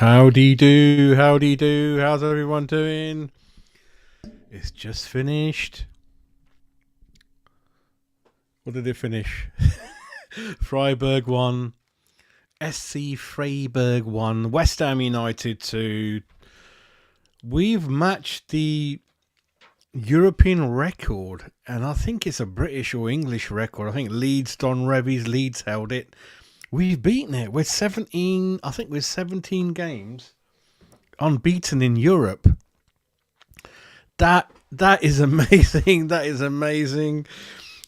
Howdy do, howdy do. How's everyone doing? It's just finished. What did it finish? Freiburg 1, SC Freiburg 1, West Ham United 2. We've matched the European record, and I think it's a British or English record. I think Don Revie's Leeds held it. We've beaten it. We're 17, I think we're 17 games unbeaten in Europe. That is amazing. That is amazing.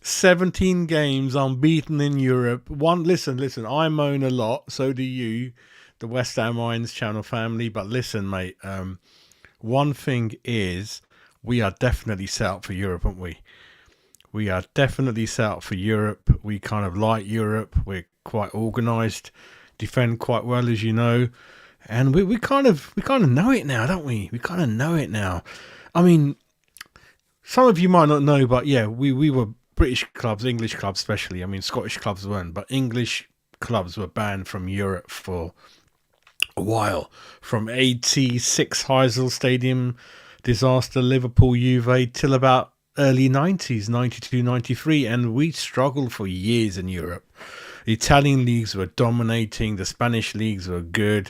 17 games unbeaten in Europe. Listen, I moan a lot, so do you, the West Ham Irons channel family, but listen, mate, one thing is we are definitely set up for Europe, aren't we? We are definitely set up for Europe. We kind of like Europe. We're quite organised, defend quite well, as you know, and we kind of know it now, don't we? We kind of know it now. I mean, some of you might not know, but yeah, we were British clubs, English clubs especially. I mean, Scottish clubs weren't, but English clubs were banned from Europe for a while. From 86 Heysel Stadium disaster, Liverpool, Juve, till about early 90s, 92, 93, and we struggled for years in Europe. The Italian leagues were dominating, the Spanish leagues were good,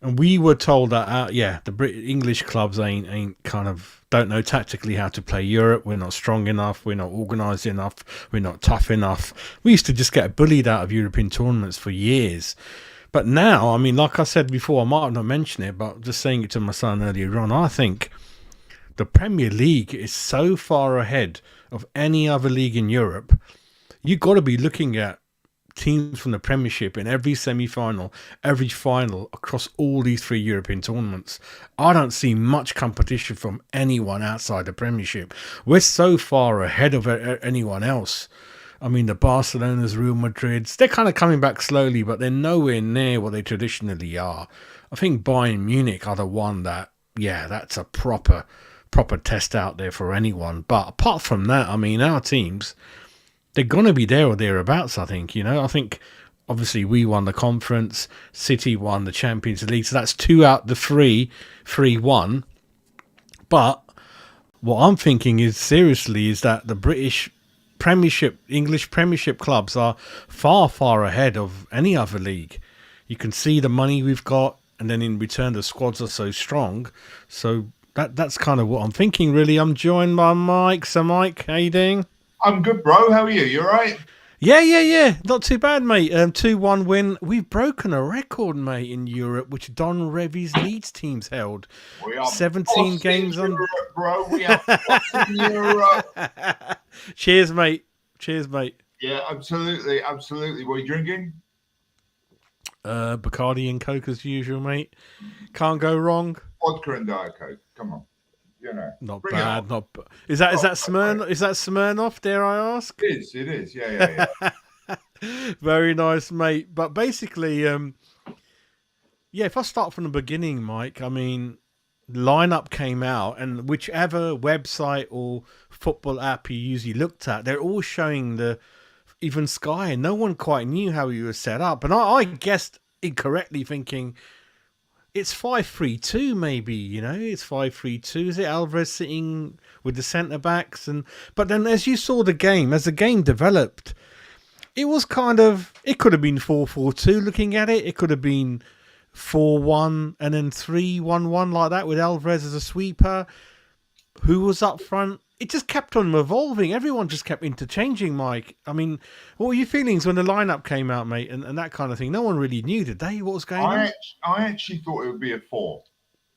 and we were told that the English clubs ain't kind of don't know tactically how to play Europe. We're not strong enough, we're not organised enough, we're not tough enough. We used to just get bullied out of European tournaments for years. But now, I mean, like I said before, I might have not mentioned it, but just saying it to my son earlier on, I think the Premier League is so far ahead of any other league in Europe. You've got to be looking at teams from the Premiership in every semi-final, every final across all these three European tournaments. I don't see much competition from anyone outside the Premiership. We're so far ahead of anyone else. I mean, the Barcelonas, Real Madrids, they're kind of coming back slowly, but they're nowhere near what they traditionally are. I think Bayern Munich are the one that, that's a proper test out there for anyone. But apart from that, I mean, our teams, they're going to be there or thereabouts, I think. I think, obviously, we won the conference. City won the Champions League. So that's 2 out of the 3-1. But what I'm thinking is, seriously, is that the British Premiership, English Premiership clubs are far, far ahead of any other league. You can see the money we've got, and then in return, the squads are so strong. So that's kind of what I'm thinking, really. I'm joined by Mike. So, Mike, how you doing? I'm good, bro. How are you? You all right? Yeah. Not too bad, mate. 2-1 win. We've broken a record, mate, in Europe, which Don Revie's Leeds teams held. We are 17 games on Europe, bro. We are in Europe. Cheers, mate. Yeah, absolutely. What are you drinking? Bacardi and Coke as usual, mate. Can't go wrong. Vodka and Diet Coke. Come on. Not bad. Is that Smirnoff? Dare I ask? It is. Yeah. Very nice, mate. But basically, if I start from the beginning, Mike, I mean, lineup came out, and whichever website or football app you usually looked at, they're all showing even Sky. No one quite knew how he was set up, and I guessed incorrectly, thinking it's 5-3-2, maybe, it's 5-3-2. Is it Alvarez sitting with the centre backs? But then as you saw the game developed, it was it could have been 4-4-2 looking at it. It could have been 4-1 and then 3-1-1 like that with Alvarez as a sweeper. Who was up front? It just kept on evolving. Everyone just kept interchanging, Mike. I mean, what were your feelings when the lineup came out, mate, and that kind of thing? No one really knew, did they, what was going on? I actually thought it would be a 4.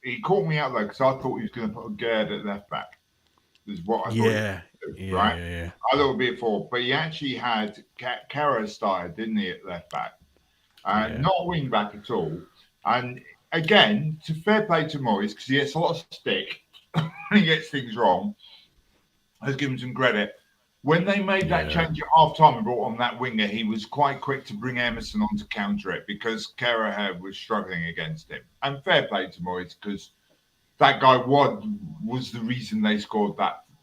He caught me out, though, because I thought he was going to put a Gerd at left back. Is what I thought. Yeah. I thought it would be a 4. But he actually had Kara started, didn't he, at left back? Not a wing back at all. And again, to fair play to Morris, because he gets a lot of stick when he gets things wrong. Let's give him some credit. When they made that change at half time and brought on that winger, he was quite quick to bring Emerson on to counter it because Karaha was struggling against him. And fair play to Moyes, because that guy was the reason they scored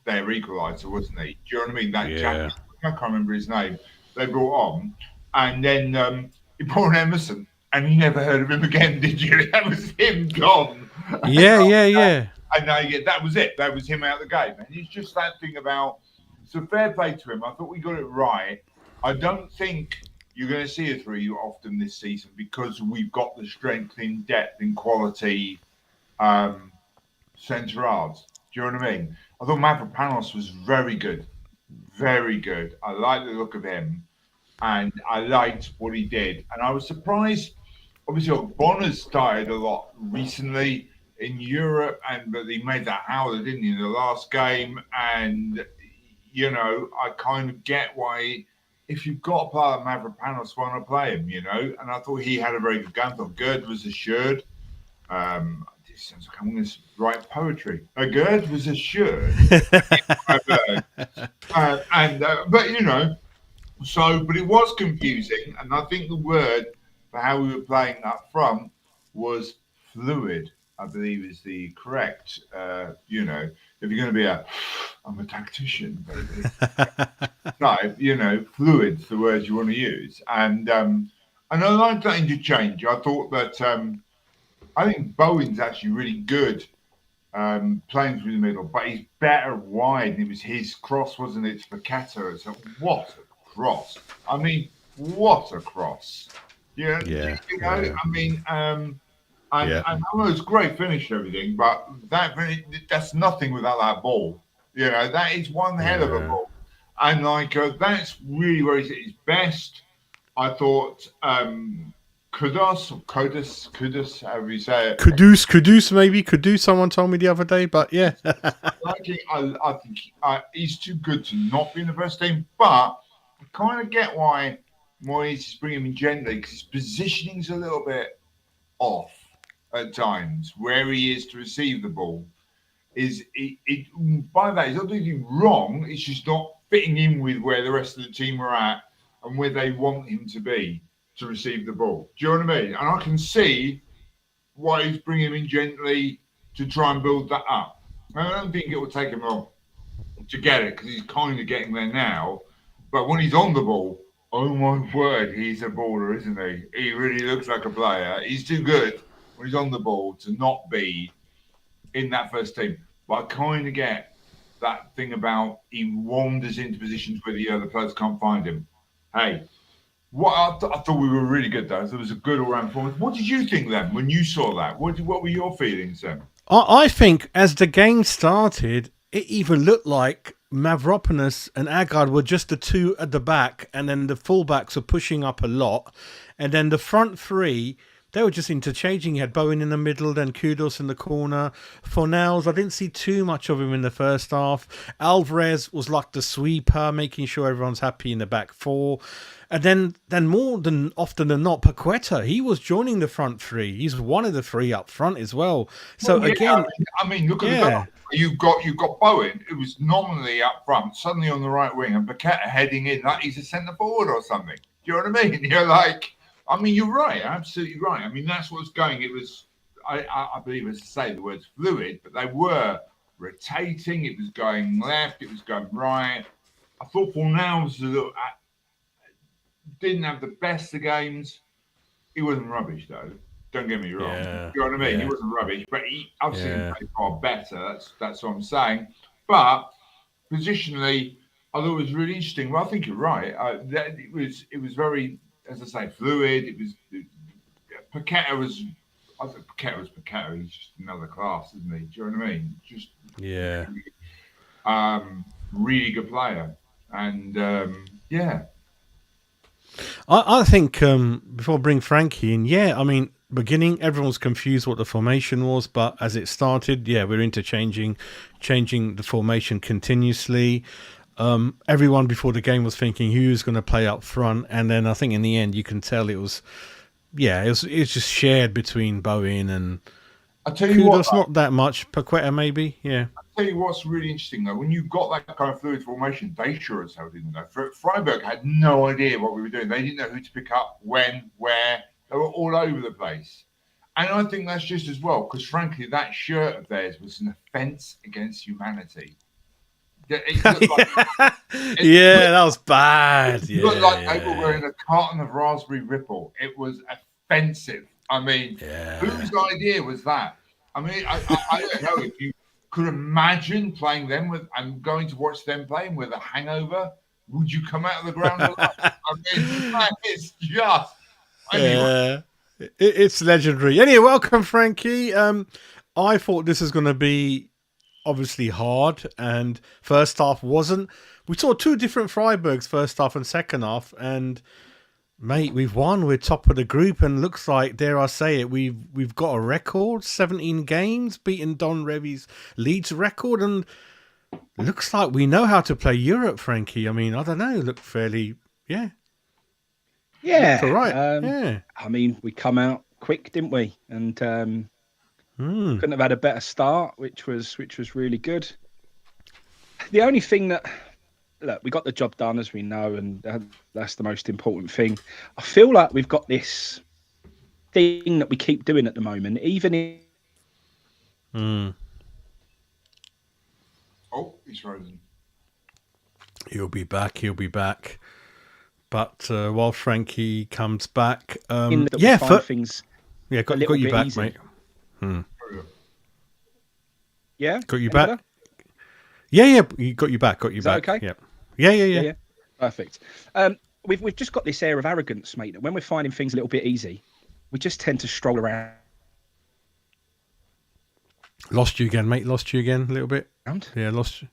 their equaliser, wasn't he? Do you know what I mean? That chap, I can't remember his name, they brought on. And then he brought on Emerson. and you never heard of him again, did you? That was him gone. Yeah, yeah, yeah. And that was it. That was him out of the game. And it's just that thing about, so fair play to him. I thought we got it right. I don't think you're going to see us really often this season because we've got the strength in depth and quality centre halves. Do you know what I mean? I thought Mavropanos was very good. Very good. I like the look of him. And I liked what he did. And I was surprised. Obviously, Bonner's started a lot recently in Europe, but he made that howler, didn't he, in the last game? And I kind of get why, if you've got a player like Mavropanos, why not play him? And I thought he had a very good game. I thought Gerd was assured. It sounds like I'm going to write poetry. A Gerd was assured. But it was confusing, and I think the word for how we were playing up front was fluid. I believe is the correct. If you're going to be I'm a tactician, baby. Fluid's the word you want to use, and I like that interchange. I thought that I think Bowen's actually really good. Playing through the middle, but he's better wide. It was his cross, wasn't it? For Paqueta. So what a cross! I mean, what a cross! Yeah. I mean, I know it's great finish and everything, but that's nothing without that ball. That is one hell of a ball, and that's really where he's at his best. I thought. Kudus, however you say it. Kudus, maybe. Kudus, someone told me the other day, but yeah. I think he's too good to not be in the first team, but I kind of get why Moyes is bringing him in gently, because his positioning's a little bit off at times, where he is to receive the ball. By that, he's not doing anything wrong, it's just not fitting in with where the rest of the team are at and where they want him to be to receive the ball. Do you know what I mean? And I can see why he's bringing him in gently to try and build that up. I don't think it will take him long to get it, because he's kind of getting there now. But when he's on the ball, oh my word, he's a baller, isn't he? He really looks like a player. He's too good when he's on the ball to not be in that first team. But I kind of get that thing about he wanders into positions where the other players can't find him. Hey, I thought we were really good, though. There was a good all-round performance. What did you think then when you saw that? What were your feelings then? I think as the game started, it even looked like Mavropanos and Agard were just the two at the back, and then the fullbacks were pushing up a lot, and then the front three, they were just interchanging. You had Bowen in the middle, then Kudus in the corner. Fornals, I didn't see too much of him in the first half. Alvarez was like the sweeper, making sure everyone's happy in the back four. And then more than often than not, Paqueta, he was joining the front three. He's one of the three up front as well. So again, I mean, look at the goal. You've got Bowen, who was nominally up front, suddenly on the right wing, and Paqueta heading in like he's a centre forward or something. Do you know what I mean? You're like, I mean, you're right, absolutely right. I mean, that's what's going. It was, I believe, as I say, the word's fluid, but they were rotating. It was going left. It was going right. I thought Fornals was a little. Didn't have the best of games. He wasn't rubbish, though. Don't get me wrong. Yeah. You know what I mean? Yeah. He wasn't rubbish, but I've seen him play far better. That's what I'm saying. But positionally, I thought it was really interesting. Well, I think you're right. It was very, as I say, fluid. Paqueta was. I think Paqueta was Paqueta. He's just another class, isn't he? Do you know what I mean? Just really good player, and I think before I bring Frankie in, I mean, beginning, everyone was confused what the formation was, but as it started, we're interchanging, changing the formation continuously. Everyone before the game was thinking who's going to play up front, and then I think in the end you can tell it was just shared between Bowen and I tell you Kudus, not that much. Paqueta maybe, I'll tell you what's really interesting though, when you've got that kind of fluid formation, they sure as hell didn't know. Freiburg had no idea what we were doing. They didn't know who to pick up, when, where. They were all over the place. And I think that's just as well, because frankly, that shirt of theirs was an offence against humanity. That was bad. It looked like they were wearing a carton of Raspberry Ripple. It was expensive. I mean, whose idea was that? I mean, I don't know if you could imagine playing them with and going to watch them playing with a hangover. Would you come out of the ground alive? I mean, it's just anyway. It's legendary. Anyway, welcome, Frankie. I thought this was going to be obviously hard, and first half wasn't. We saw two different Freiburgs, first half and second half, and mate, we've won. We're top of the group, and looks like, dare I say it, we've got a record, 17 games, beating Don Revy's Leeds record, and looks like we know how to play Europe, Frankie. I mean, I don't know, look fairly, Yeah, all right. I mean, we come out quick, didn't we? And couldn't have had a better start, which was really good. The only thing that, look, we got the job done, as we know, and that's the most important thing. I feel like we've got this thing that we keep doing at the moment, even in. Oh, he's frozen. He'll be back. But while Frankie comes back, things. Yeah, got you back, easy. Mate. Yeah, got you back. Better? Yeah, got you back. Is that okay? Yeah. Perfect. We've just got this air of arrogance, mate, that when we're finding things a little bit easy, we just tend to stroll around. Lost you again, mate. Lost you again a little bit. Yeah, lost you.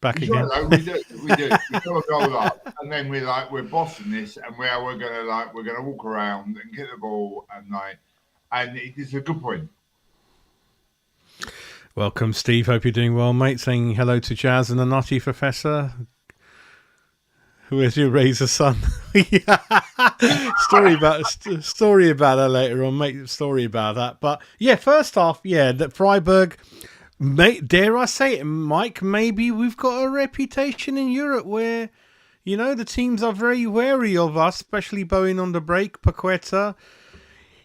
Back again. Right, we do. We go goal up, and then we're bossing this, and we're gonna walk around and get the ball, and it's a good point. Welcome, Steve. Hope you're doing well, mate. Saying hello to Jazz and the Nutty Professor. Who is your Razor son? Story about her later on, mate. Story about that. But yeah, first half, that Freiburg. Mate, dare I say it, Mike, maybe we've got a reputation in Europe where, the teams are very wary of us, especially Bowen on the break, Paqueta.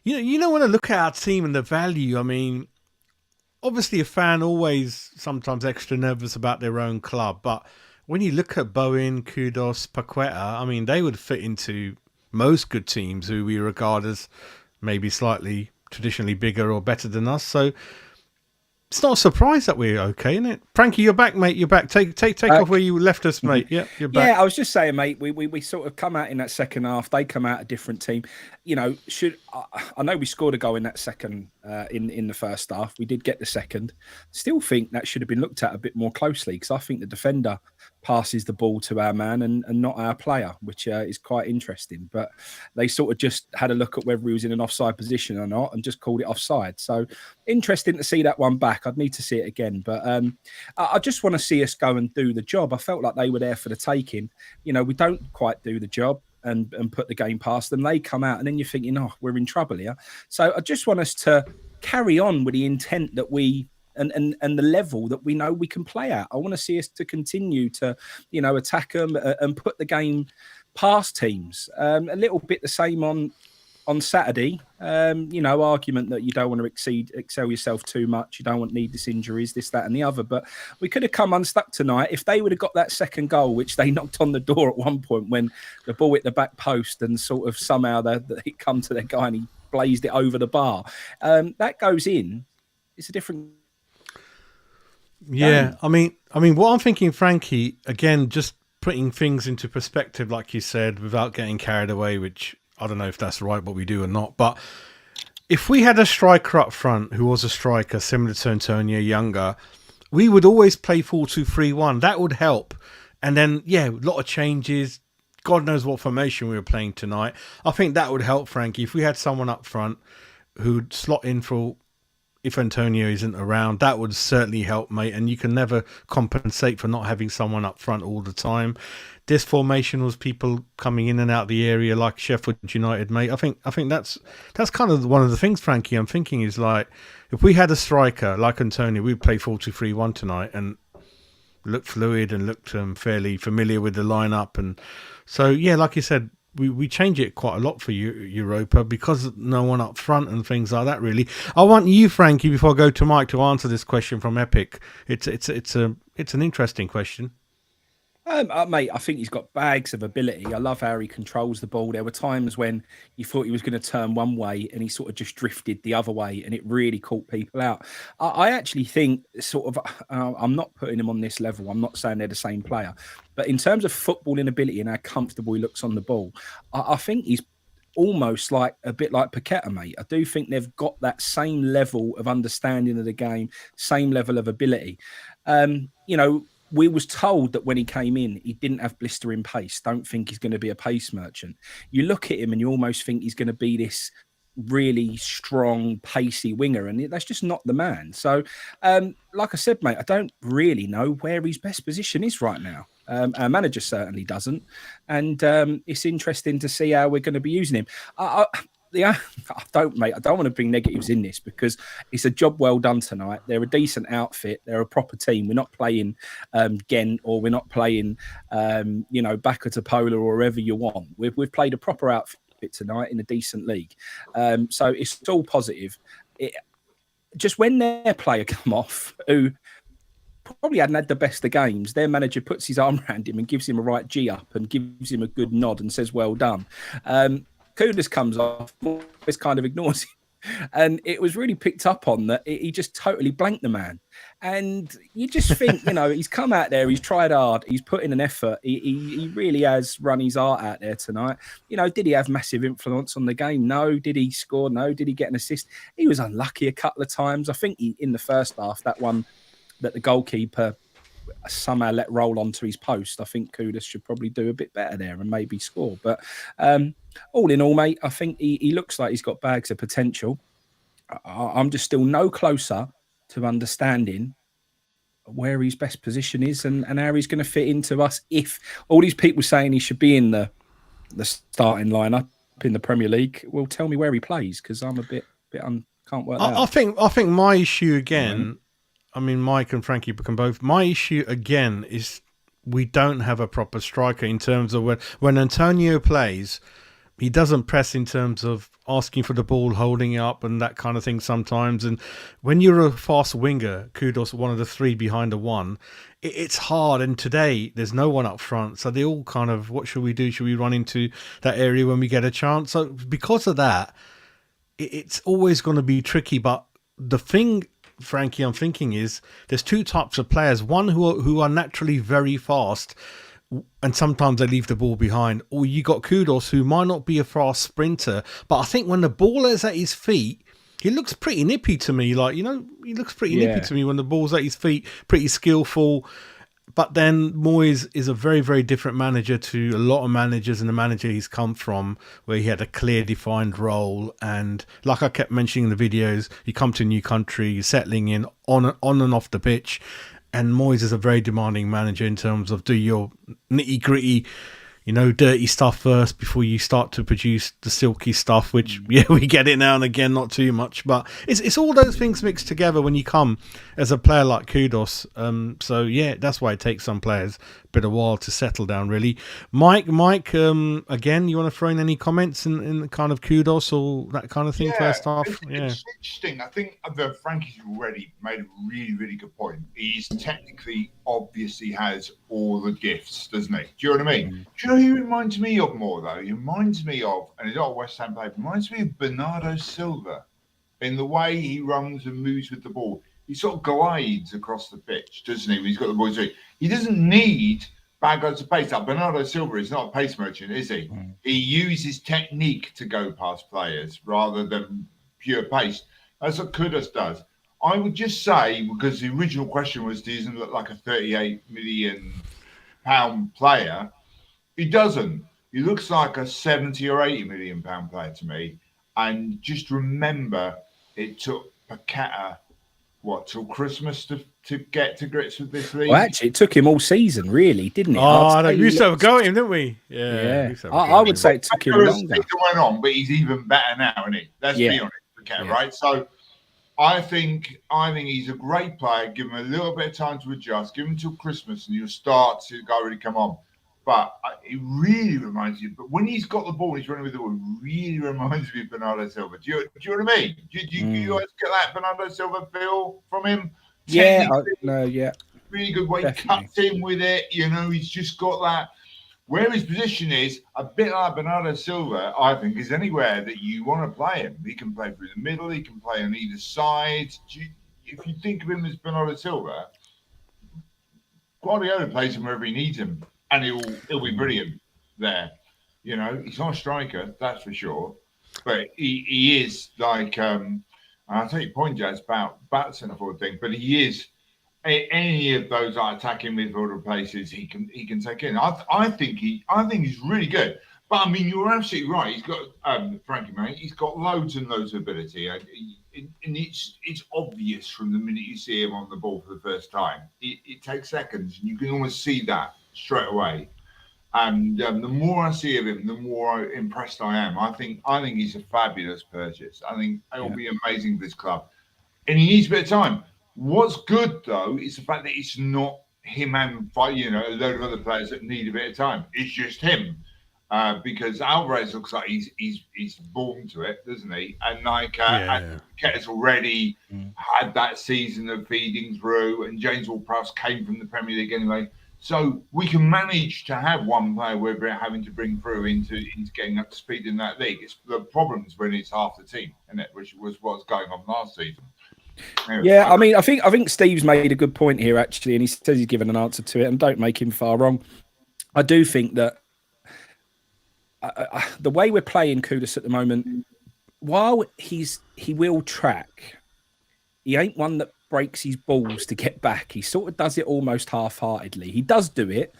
You don't want to look at our team and the value. I mean, obviously a fan always sometimes extra nervous about their own club, but when you look at Bowen, Kudus, Paqueta, I mean, they would fit into most good teams who we regard as maybe slightly traditionally bigger or better than us. So it's not a surprise that we're okay, isn't it? Frankie, you're back, mate. You're back. Take off where you left us, mate. Yeah, you're back. Yeah, I was just saying, mate, we sort of come out in that second half. They come out a different team. I know we scored a goal in that second in the first half. We did get the second. Still think that should have been looked at a bit more closely, because I think the defender passes the ball to our man and not our player, which is quite interesting. But they sort of just had a look at whether he was in an offside position or not and just called it offside. So interesting to see that one back. I'd need to see it again. But I just want to see us go and do the job. I felt like they were there for the taking. We don't quite do the job and put the game past them. They come out and then you're thinking, oh, we're in trouble here. So I just want us to carry on with the intent that we and the level that we know we can play at. I want to see us to continue to, attack them and put the game past teams. A little bit the same on Saturday. Argument that you don't want to excel yourself too much. You don't want needless injuries, this, that, and the other. But we could have come unstuck tonight if they would have got that second goal, which they knocked on the door at one point when the ball hit the back post and sort of somehow it come to their guy and he blazed it over the bar. That goes in. It's a different. Yeah, I mean, what I'm thinking, Frankie, again, just putting things into perspective, like you said, without getting carried away, which I don't know if that's right, what we do or not. But if we had a striker up front who was a striker similar to Antonio, younger, we would always play 4-2-3-1. That would help. And then, a lot of changes. God knows what formation we were playing tonight. I think that would help, Frankie. If we had someone up front who'd slot in for, if Antonio isn't around, that would certainly help, mate. And you can never compensate for not having someone up front all the time. This formation was people coming in and out of the area like Sheffield United, mate. I think that's kind of one of the things, Frankie, I'm thinking is like, if we had a striker like Antonio, we'd play 4-2-3-1 tonight and looked fluid and looked fairly familiar with the lineup. And so, like you said, we change it quite a lot for Europa because no one up front and things like that, really. I want you, Frankie, before I go to Mike, to answer this question from Epic. It's an interesting question. Mate, I think he's got bags of ability. I love how he controls the ball. There were times when you thought he was going to turn one way and he sort of just drifted the other way, and it really caught people out. I actually think sort of, I'm not putting him on this level. I'm not saying they're the same player, but in terms of footballing ability and how comfortable he looks on the ball, I think he's almost like a bit like Paqueta, mate. I do think they've got that same level of understanding of the game, same level of ability. You know, we was told that when he came in, he didn't have blistering pace. Don't think he's going to be a pace merchant. You look at him and you almost think he's going to be this really strong, pacey winger, and that's just not the man. So, like I said, mate, I don't really know where his best position is right now. Our manager certainly doesn't, and it's interesting to see how we're going to be using him. I don't want to bring negatives in this because it's a job well done tonight. They're a decent outfit. They're a proper team. We're not playing Ghent, or we're not playing, Bacca to Pola or wherever you want. We've played a proper outfit tonight in a decent league. So it's all positive. Just when their player come off, who probably hadn't had the best of games, their manager puts his arm around him and gives him a right G up and gives him a good nod and says, well done. Kudus comes off, always kind of ignores him. And it was really picked up on that he just totally blanked the man. And you just think, he's come out there, he's tried hard, he's put in an effort. He really has run his art out there tonight. Did he have massive influence on the game? No. Did he score? No. Did he get an assist? He was unlucky a couple of times. I think in the first half, that one that the goalkeeper somehow let roll onto his post, I think Kudus should probably do a bit better there and maybe score. But all in all, mate, I think he looks like he's got bags of potential. I'm just still no closer to understanding where his best position is and how he's going to fit into us. If all these people saying he should be in the starting lineup in the Premier League, well, tell me where he plays, because I'm a bit can't work that out. I think my issue again, I mean, Mike and Frankie can both. My issue again is we don't have a proper striker in terms of when Antonio plays, he doesn't press in terms of asking for the ball, holding it up and that kind of thing sometimes. And when you're a fast winger, Kudus, one of the three behind the one, it's hard. And today there's no one up front. So they all kind of, what should we do? Should we run into that area when we get a chance? So because of that, it's always going to be tricky. But the thing, Frankie, I'm thinking is there's two types of players. One who are naturally very fast, and sometimes they leave the ball behind. Or you got Kudus, who might not be a fast sprinter, but I think when the ball is at his feet, he looks pretty nippy to me. He looks pretty nippy to me when the ball's at his feet, pretty skillful. But then Moyes is a very, very different manager to a lot of managers and the manager he's come from, where he had a clear, defined role. And like I kept mentioning in the videos, you come to a new country, you're settling in on and off the pitch. And Moyes is a very demanding manager in terms of do your nitty gritty, dirty stuff first before you start to produce the silky stuff, which, we get it now and again, not too much. But it's all those things mixed together when you come as a player like Kudus. So, that's why it takes some players a bit of a while to settle down, really. Mike, again, you want to throw in any comments in kind of Kudus or that kind of thing first off? It's interesting. I think that Frankie's already made a really, really good point. He's technically, obviously has all the gifts, doesn't he? Do you know what I mean? Do you know who he reminds me of more, though? He reminds me of, and he's not a West Ham player, reminds me of Bernardo Silva in the way he runs and moves with the ball. He sort of glides across the pitch, doesn't he? When he's got the ball. He doesn't need bad loads of pace. Now, Bernardo Silva is not a pace merchant, is he? He uses technique to go past players rather than pure pace. That's what Kudus does. I would just say, because the original question was, doesn't look like a £38 million player. He doesn't. He looks like a £70 or £80 million player to me. And just remember, it took Paqueta, till Christmas to get to grips with this league? Well, actually, it took him all season, really, didn't it? We used to have a go at him, didn't we? Yeah. I would say it took him longer. It went on, but he's even better now, isn't he? Let's be honest, Paqueta, right? So I think he's a great player. Give him a little bit of time to adjust. Give him till Christmas, and you'll start to go really come on. But it really reminds you. But when he's got the ball, he's running with the ball. It really reminds me of Bernardo Silva. Do you know what I mean? Do you guys get that Bernardo Silva feel from him? Yeah, really good way. Definitely. Cuts in with it. He's just got that. Where his position is, a bit like Bernardo Silva, I think, is anywhere that you want to play him. He can play through the middle. He can play on either side. If you think of him as Bernardo Silva, Guardiola plays him wherever he needs him, and he'll be brilliant there. He's not a striker, that's for sure, but he is like. And I'll take your point, Jazz, about the centre forward thing, but he is. Any of those attacking midfielder places he can take in. I think he's really good. But I mean, you're absolutely right. He's got Frankie, mate. He's got loads and loads of ability, and it's obvious from the minute you see him on the ball for the first time. It takes seconds, and you can almost see that straight away. And the more I see of him, the more impressed I am. I think he's a fabulous purchase. I think it will be amazing for this club, and he needs a bit of time. What's good though is the fact that it's not him and a load of other players that need a bit of time. It's just him, because Alvarez looks like he's born to it, doesn't he? And Ketter's already had that season of feeding through, and James Ward-Prowse came from the Premier League anyway. So we can manage to have one player without having to bring through into getting up to speed in that league. It's the problems when it's half the team, isn't it? Which was what's going on last season. Yeah, I mean, I think Steve's made a good point here actually, and he says he's given an answer to it, and don't make him far wrong. I do think that the way we're playing Kudus at the moment, while he will track, he ain't one that breaks his balls to get back. He sort of does it almost half-heartedly. He does do it,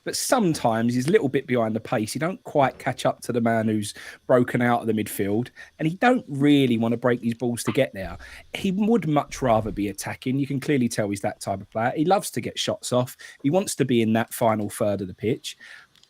but sometimes he's a little bit behind the pace. He don't quite catch up to the man who's broken out of the midfield, and he don't really want to break his balls to get there. He would much rather be attacking. You can clearly tell he's that type of player. He loves to get shots off. He wants to be in that final third of the pitch.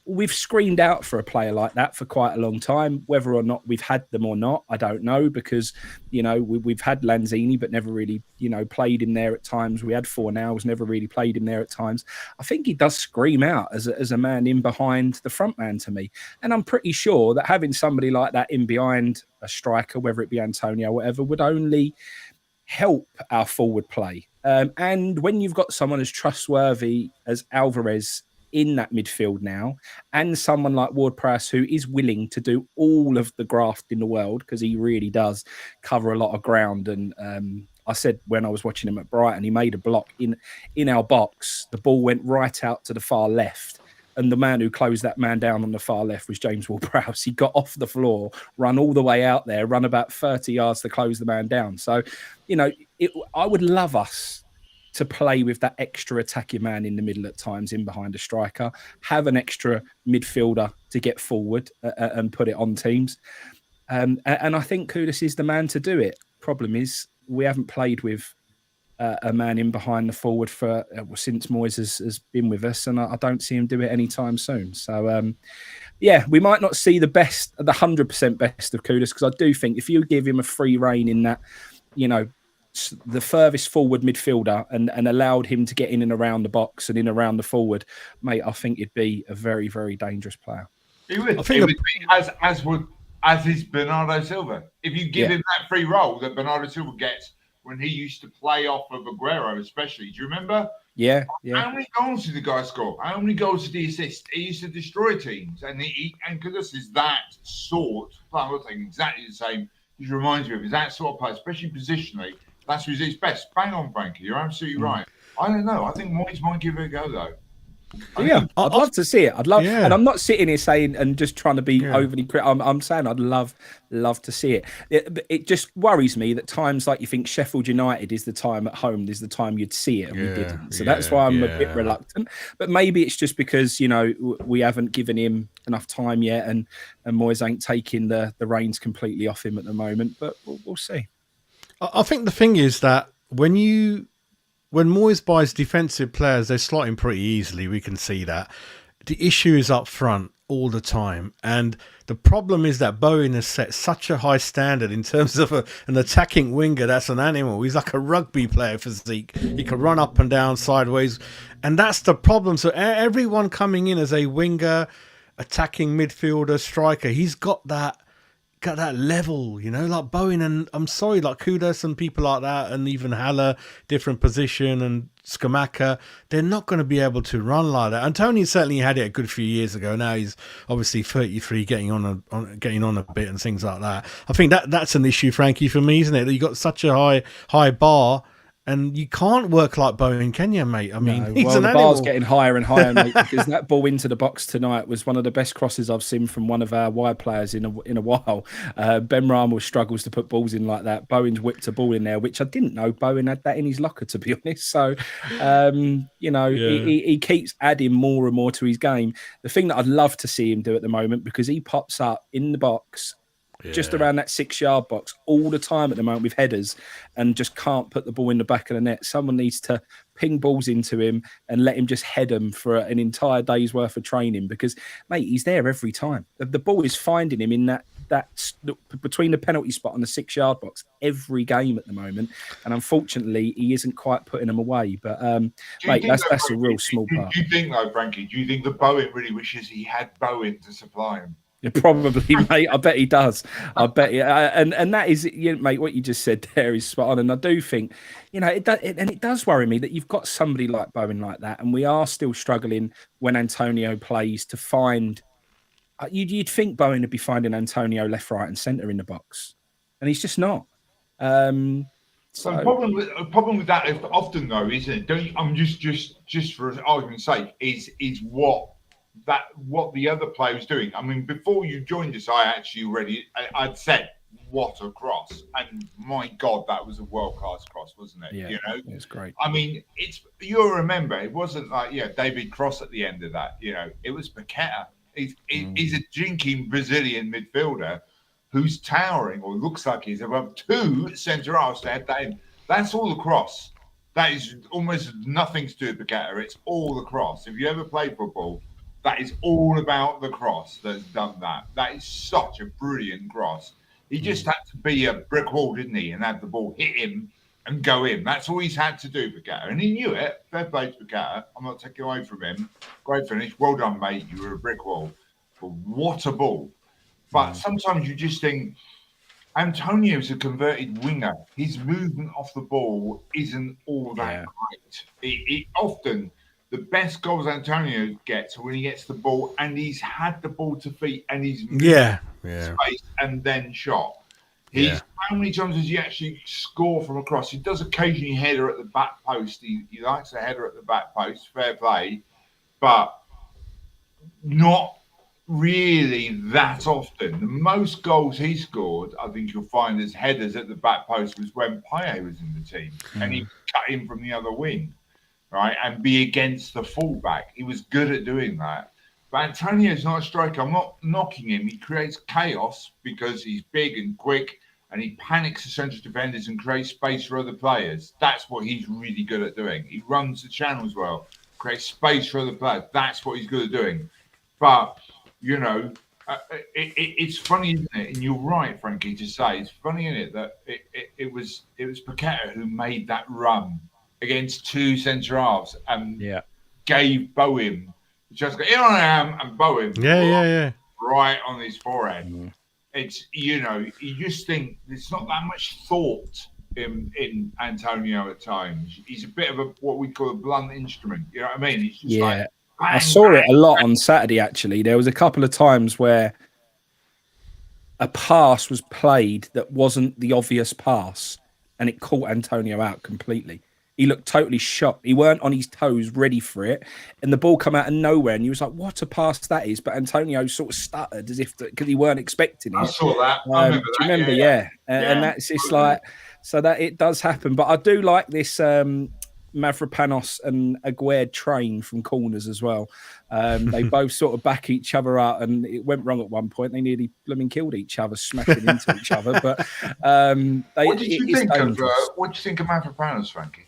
We've screamed out for a player like that for quite a long time. Whether or not we've had them or not, I don't know, because, we've had Lanzini, but never really, played him there at times. We had Fornals, never really played him there at times. I think he does scream out as a man in behind the front man to me. And I'm pretty sure that having somebody like that in behind a striker, whether it be Antonio or whatever, would only help our forward play. And when you've got someone as trustworthy as Alvarez in that midfield now, and someone like Ward-Prowse who is willing to do all of the graft in the world, because he really does cover a lot of ground. And I said when I was watching him at Brighton, he made a block in our box. The ball went right out to the far left, and the man who closed that man down on the far left was James Ward-Prowse. He got off the floor, run all the way out there, run about 30 yards to close the man down. So, I would love us to play with that extra attacking man in the middle at times, in behind a striker, have an extra midfielder to get forward and put it on teams. And I think Kudus is the man to do it. Problem is, we haven't played with a man in behind the forward for since Moyes has been with us, and I don't see him do it anytime soon. So, we might not see the 100% best of Kudus, because I do think if you give him a free rein in that, the furthest forward midfielder and allowed him to get in and around the box and in around the forward, mate, I think he'd be a very, very dangerous player. He would. He would be as is Bernardo Silva. If you give him that free role that Bernardo Silva gets when he used to play off of Aguero, especially. Do you remember? Yeah. How many goals did the guy score? How many goals did he assist? He used to destroy teams, and Kudus is that sort. I'm not saying exactly the same. He reminds me of that sort of player, especially positionally. That's who's his best. Bang on, Frankie. You're absolutely right. I don't know. I think Moyes might give it a go, though. I'd love to see it. And I'm not sitting here saying and just trying to be overly critical. I'm saying I'd love to see it. It just worries me that times like you think Sheffield United is the time at home, is the time you'd see it, and we didn't. So that's why I'm a bit reluctant. But maybe it's just because we haven't given him enough time yet, and Moyes ain't taking the reins completely off him at the moment. But we'll see. I think the thing is that when Moyes buys defensive players, they slot in pretty easily. We can see that. The issue is up front all the time. And the problem is that Bowen has set such a high standard in terms of an attacking winger. That's an animal. He's like a rugby player physique. He can run up and down, sideways. And that's the problem. So everyone coming in as a winger, attacking midfielder, striker, he's got that got that level, like Bowen, and I'm sorry, like Kudus and people like that, and even Haller, different position, and Skamaka, they're not going to be able to run like that. And Tony certainly had it a good few years ago. Now he's obviously 33, getting on a bit and things like that. I think that's an issue, Frankie, for me, isn't it? That you got such a high bar. And you can't work like Bowen, can you, mate? I mean, he's an the animal. bar's getting higher and higher, mate, because that ball into the box tonight was one of the best crosses I've seen from one of our wide players in a while. Ben Ramos struggles to put balls in like that. Bowen's whipped a ball in there, which I didn't know Bowen had that in his locker, to be honest. So, he keeps adding more and more to his game. The thing that I'd love to see him do at the moment, because he pops up in the box, just around that 6-yard box all the time at the moment with headers, and just can't put the ball in the back of the net. Someone needs to ping balls into him and let him just head them for an entire day's worth of training, because, mate, he's there every time. The ball is finding him in that between the penalty spot and the 6-yard box every game at the moment, and unfortunately he isn't quite putting them away. But mate, that's a real small part. Do you think, though, Frankie, do you think that Bowen really wishes he had Bowen to supply him? Yeah, probably, mate. I bet he does. I bet he, and that is, mate. What you just said there is spot on. And I do think, it does worry me that you've got somebody like Bowen like that, and we are still struggling when Antonio plays to find. You'd think Bowen would be finding Antonio left, right, and centre in the box, and he's just not. So the problem with that is often, though, isn't it? I'm just for argument's sake, is what the other player was doing. I mean, before you joined us, I'd said, what a cross. And my God, that was a world-class cross, wasn't it? Yeah, it's great. I mean, you'll remember, it wasn't like, David Cross at the end of that, it was Paqueta. He's a jinking Brazilian midfielder who's towering, or looks like he's above 2 centre-halves to head that in. That's all the cross. That is almost nothing to do with Paqueta. It's all the cross. If you ever played football, that is all about the cross that's done that. That is such a brilliant cross. He just had to be a brick wall, didn't he? And have the ball hit him and go in. That's all he's had to do, Paqueta. And he knew it. Fair play to Paqueta. I'm not taking away from him. Great finish. Well done, mate. You were a brick wall. But what a ball. But sometimes you just think, Antonio's a converted winger. His movement off the ball isn't all that great. Often, the best goals Antonio gets are when he gets the ball and he's had the ball to feet and he's space and then shot. How many times does he actually score from across? He does occasionally header at the back post. He likes a header at the back post, fair play, but not really that often. The most goals he scored, I think you'll find, as headers at the back post was when Payet was in the team and he cut in from the other wing. Right, and be against the fullback. He was good at doing that. But Antonio's not a striker. I'm not knocking him. He creates chaos because he's big and quick, and he panics the central defenders and creates space for other players. That's what he's really good at doing. He runs the channels well, creates space for other players. That's what he's good at doing. But, it's funny, isn't it? And you're right, Frankie, to say it's funny, isn't it, that it was Paqueta who made that run against 2 centre halves and gave Bowen just go, here I am, and Bowen right on his forehead. It's you just think there's not that much thought in Antonio at times. He's a bit of what we call a blunt instrument. You know what I mean? He's just like, bang, I saw it a lot on Saturday. Actually, there was a couple of times where a pass was played that wasn't the obvious pass, and it caught Antonio out completely. He looked totally shocked. He weren't on his toes, ready for it. And the ball come out of nowhere. And he was like, what a pass that is. But Antonio sort of stuttered as if because he weren't expecting it. I saw that. I remember do you remember? Yeah. And that's just like, so that it does happen. But I do like this Mavropanos and Aguerd train from corners as well. They both sort of back each other up, and it went wrong at one point. They nearly blooming killed each other, smashing into each other. But what did you think of Mavropanos, Frankie?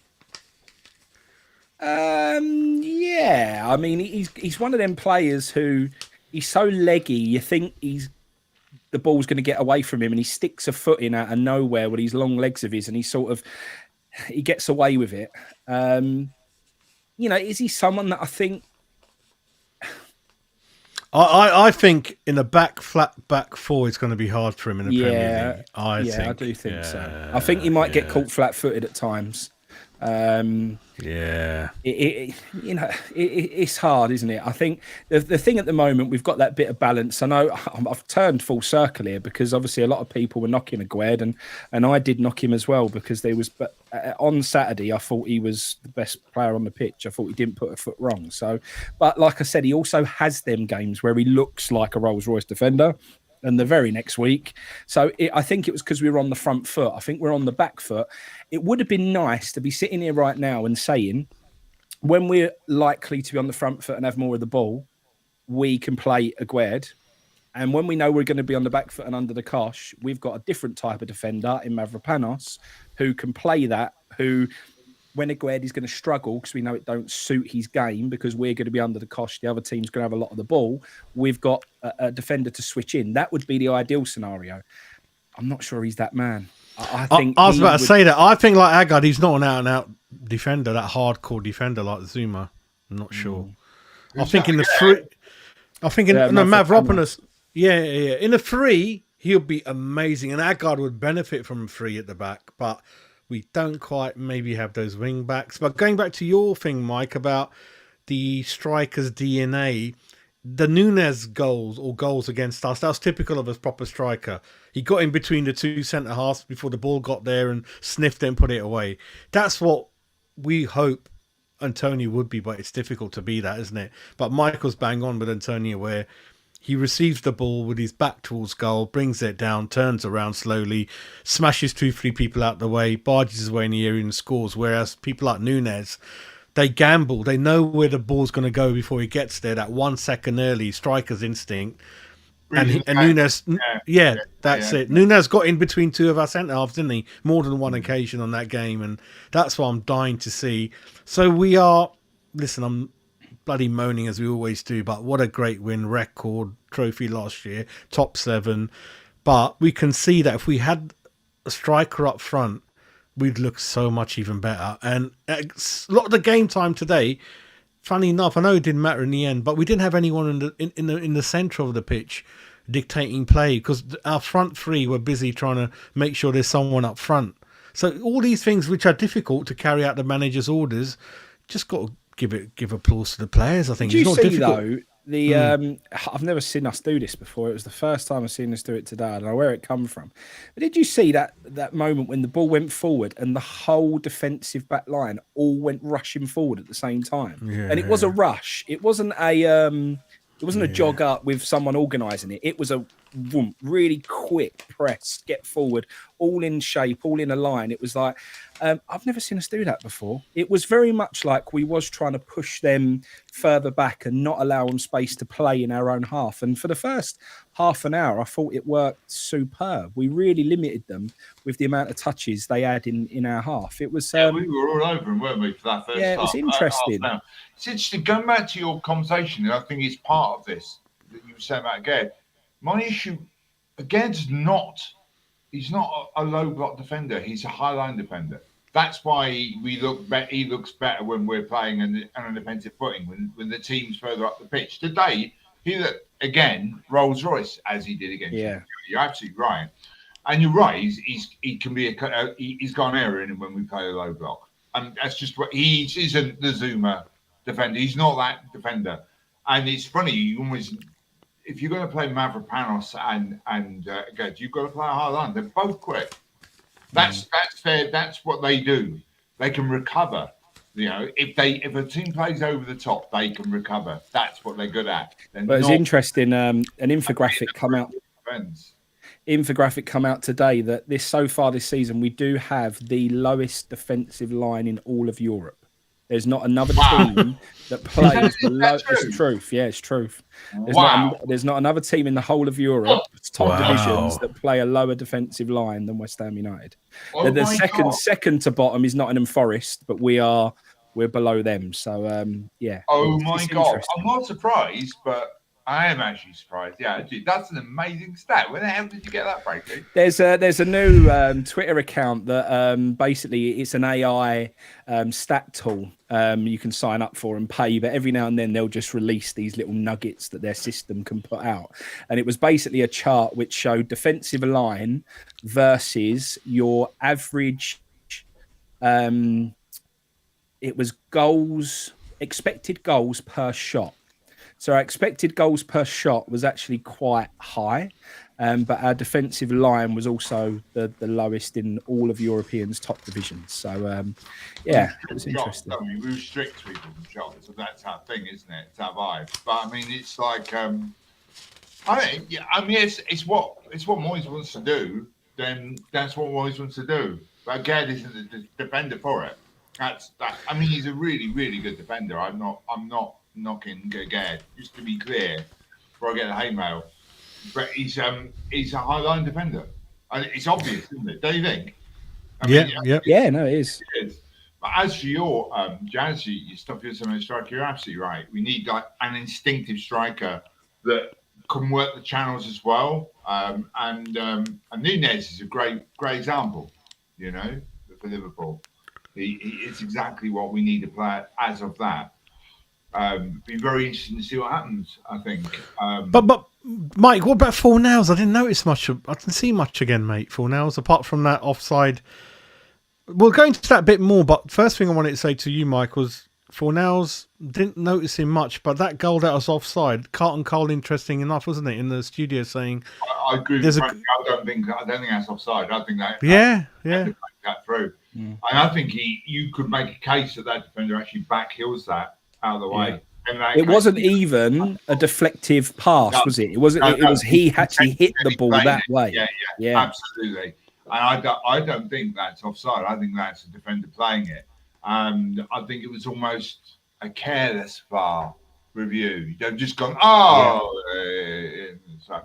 Yeah, I mean, he's one of them players who he's so leggy. You think the ball's going to get away from him, and he sticks a foot in out of nowhere with these long legs of his, and he gets away with it. Is he someone that I think? I think in a flat back four, it's going to be hard for him in the Premier League. I do think so. I think he might get caught flat-footed at times. It's hard, isn't it? I think the thing at the moment, we've got that bit of balance. I know I've turned full circle here because obviously a lot of people were knocking Aguerd, and I did knock him as well because there was. But on Saturday, I thought he was the best player on the pitch. I thought he didn't put a foot wrong. So, but like I said, he also has them games where he looks like a Rolls-Royce defender. And the very next week. So I think it was because we were on the front foot. I think we're on the back foot. It would have been nice to be sitting here right now and saying, when we're likely to be on the front foot and have more of the ball, we can play Aguerd. And when we know we're going to be on the back foot and under the cosh, we've got a different type of defender in Mavropanos who can play that, who... when Aguerd is going to struggle because we know it don't suit his game because we're going to be under the cosh, the other team's going to have a lot of the ball, we've got a defender to switch in. That would be the ideal scenario. I'm not sure he's that man. I think I was about to say that. I think like Aguerd, he's not an out-and-out defender, that hardcore defender like Zuma. I'm not sure. I think in the three... I think in Mavropanos... Yeah. In the three, he'll be amazing. And Aguerd would benefit from three at the back, but... we don't quite maybe have those wing backs. But going back to your thing, Mike, about the striker's DNA, the Nunez goals or goals against us, that was typical of a proper striker. He got in between the two centre halves before the ball got there and sniffed it and put it away. That's what we hope Antonio would be, but it's difficult to be that, isn't it? But Michael's bang on with Antonio where he receives the ball with his back towards goal, brings it down, turns around slowly, smashes 2-3 people out the way, barges his way in the area and scores. Whereas people like Nunez, they gamble. They know where the ball's going to go before he gets there. That 1 second early, striker's instinct. And Nunez, that's it. Nunez got in between two of our centre halves, didn't he? More than one occasion on that game. And that's what I'm dying to see. So we are, listen, I'm bloody moaning as we always do, but what a great win, record trophy last year, top 7. But we can see that if we had a striker up front, we'd look so much even better. And a lot of the game time today, funny enough, I know it didn't matter in the end, but we didn't have anyone in the centre of the pitch dictating play because our front three were busy trying to make sure there's someone up front. So all these things which are difficult to carry out the manager's orders, just got to give applause to the players. I think it's not see, difficult. Though, I've never seen us do this before. It was the first time I've seen us do it today. I don't know where it come from. But did you see that moment when the ball went forward and the whole defensive back line all went rushing forward at the same time? Yeah. And it was a rush. It wasn't a jog up with someone organising it. It was a really quick press, get forward, all in shape, all in a line. It was like, I've never seen us do that before. It was very much like we was trying to push them further back and not allow them space to play in our own half. And for the first half an hour, I thought it worked superb. We really limited them with the amount of touches they had in our half. It was we were all over them, weren't we, for that first half? Yeah, it was interesting. It's interesting. Going back to your conversation, and I think it's part of this that you were saying about Aguerd. My issue, Aguerd's he's not a low block defender. He's a high line defender. That's why he looks better when we're playing on a defensive footing, when the team's further up the pitch. Today, he looked, again, Rolls Royce, as he did against you. You're absolutely right. And you're right, he can be he's got an error in him when we play a low block. And that's just what he isn't the Zuma defender. He's not that defender. And it's funny, you almost, if you're going to play Mavropanos and Aguerd, you've got to play a high line. They're both quick. That's fair. That's what they do. They can recover. You know, if a team plays over the top, they can recover. That's what they're good at. But it's interesting. An infographic come out. Infographic come out today that so far this season we do have the lowest defensive line in all of Europe. There's not another team that plays below. It's truth. Yeah, it's truth. There's not another team in the whole of Europe, top divisions, that play a lower defensive line than West Ham United. The second to bottom is Nottingham Forest, but we're below them. So yeah. Oh my God! I'm not surprised, but I am actually surprised. Yeah, dude, that's an amazing stat. Where the hell did you get that, Frankie? There's a new Twitter account that basically it's an AI stat tool you can sign up for and pay, but every now and then they'll just release these little nuggets that their system can put out. And it was basically a chart which showed defensive line versus your average. It was expected goals per shot. So our expected goals per shot was actually quite high, but our defensive line was also the lowest in all of Europeans' top divisions. So, yeah, it was interesting. I mean, we restrict people from shots, so that's our thing, isn't it? It's our vibe. But I mean, it's like, it's what Moyes wants to do. Then that's what Moyes wants to do. But Gerd isn't the defender for it. That's that. I mean, he's a really, really good defender. I'm not knocking Gerd, just to be clear, before I get the hate mail. But he's a high line defender. And it's obvious, isn't it? Don't you think? Yeah, no, it is. It is. But as for your Jazz, you stuff yourself in a striker, you're absolutely right. We need like an instinctive striker that can work the channels as well. And Nunez is a great example, you know, for Liverpool. It's exactly what we need to play as of that. Be very interesting to see what happens, I think. But Mike, what about Fornals? I didn't notice much. I didn't see much again, mate. Fornals, apart from that offside. We'll go into that a bit more, but first thing I wanted to say to you, Mike, was Fornals, didn't notice him much, but that goal that was offside, Carlton Cole, interesting enough, wasn't it? In the studio saying, I agree with Frank. I don't think that's offside. I think that that through. And I think you could make a case that defender actually backheels that out of the way. It wasn't even a deflective pass, was it? It wasn't. It was he actually hit the ball that way. Yeah, absolutely. And I don't think that's offside. I think that's a defender playing it. I think it was almost a careless VAR review. They've just gone, so,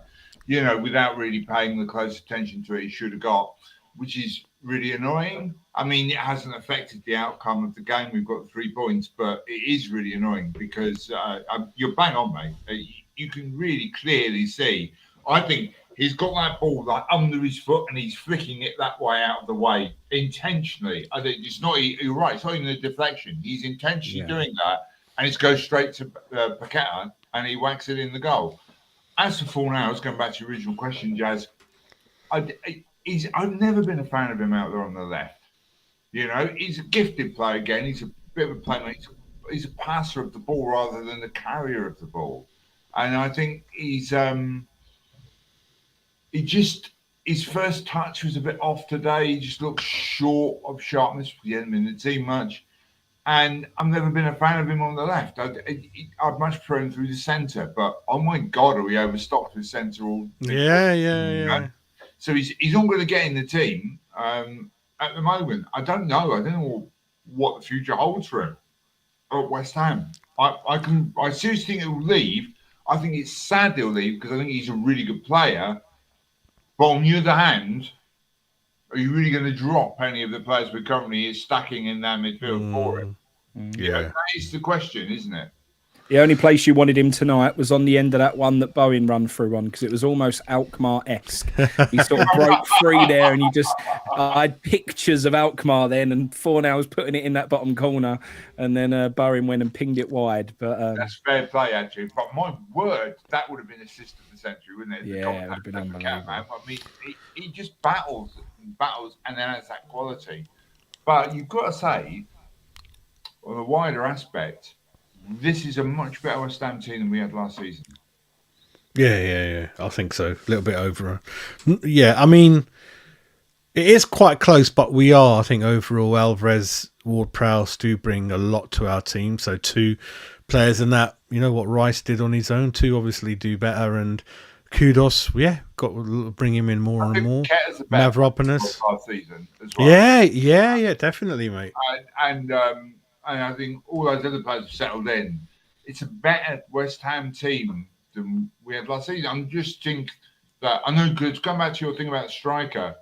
you know, without really paying the close attention to it he should have got, which is really annoying. I mean, it hasn't affected the outcome of the game. We've got 3 points, but it is really annoying because you're bang on, mate. You can really clearly see. I think he's got that ball like under his foot and he's flicking it that way out of the way intentionally. I think it's not. You're right. It's not even a deflection. He's intentionally doing that, and it goes straight to Paqueta and he whacks it in the goal. As for Fornals, going back to your original question, Jazz, I've never been a fan of him out there on the left. You know, he's a gifted player again. He's a bit of a playmaker. He's a passer of the ball rather than the carrier of the ball. And I think his first touch was a bit off today. He just looked short of sharpness. He hasn't been in the team much. And I've never been a fan of him on the left. I'd much prefer him through the centre. But, oh, my God, are we overstocked with centre all? Yeah. So he's not going to get in the team at the moment. I don't know what the future holds for him at West Ham. I seriously think he'll leave. I think it's sad he'll leave because I think he's a really good player. But on the other hand, are you really going to drop any of the players we're currently stacking in that midfield for him? Yeah, that is the question, isn't it? The only place you wanted him tonight was on the end of that one that Bowen run through on, because it was almost Alkmaar-esque. He sort of broke free there, and I had pictures of Alkmaar then, and Fornals putting it in that bottom corner, and then Bowen went and pinged it wide. But that's fair play, actually. But my word, that would have been assist of the century, wouldn't it? Yeah, it would have been unbelievable. I mean, he just battles, and then has that quality. But you've got to say, on a wider aspect, this is a much better West Ham team than we had last season. Yeah. I think so. A little bit over. Yeah, I mean, it is quite close, but we are, I think, overall, Alvarez, Ward-Prowse do bring a lot to our team. So 2 players in that, you know, what Rice did on his own, 2 obviously do better. And Kudus, got to bring him in more and more. Mavropanos. Last season as well. Yeah, definitely, mate. And I think all those other players have settled in. It's a better West Ham team than we had last season. I just think that, I know, good. Going back to your thing about striker,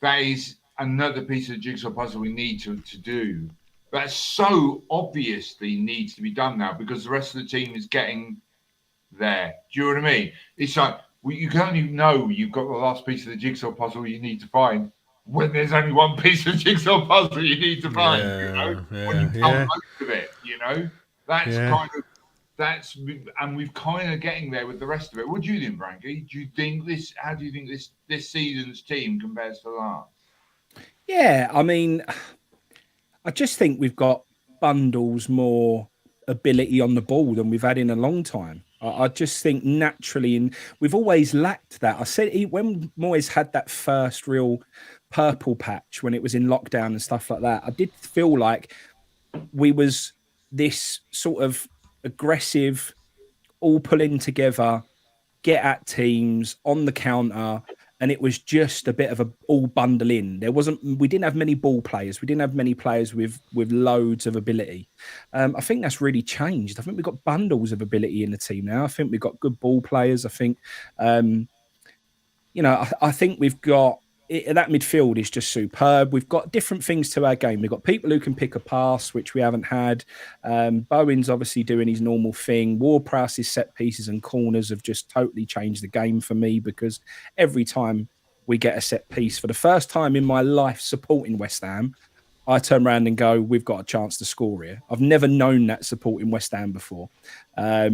that is another piece of the jigsaw puzzle we need to do. That so obviously needs to be done now because the rest of the team is getting there. Do you know what I mean? It's like you can only know you've got the last piece of the jigsaw puzzle you need to find when there's only one piece of jigsaw puzzle you need to find. When you've done most of it, that's kind of and we've kind of getting there with the rest of it. What do you think, Frankie? How do you think this season's team compares to last? Yeah, I mean, I just think we've got bundles more ability on the ball than we've had in a long time. I just think naturally, and we've always lacked that. I said when Moyes had that first real purple patch when it was in lockdown and stuff like that, I did feel like we was this sort of aggressive, all pulling together, get at teams on the counter. And it was just a bit of a all bundle in. We didn't have many ball players. We didn't have many players with loads of ability. I think that's really changed. I think we've got bundles of ability in the team now. I think we've got good ball players. I think, I think we've got that midfield is just superb. We've got different things to our game. We've got people who can pick a pass, which we haven't had. Bowen's obviously doing his normal thing. Ward-Prowse's set pieces and corners have just totally changed the game for me because every time we get a set piece, for the first time in my life supporting West Ham, I turn around and go, we've got a chance to score here. I've never known that supporting West Ham before. I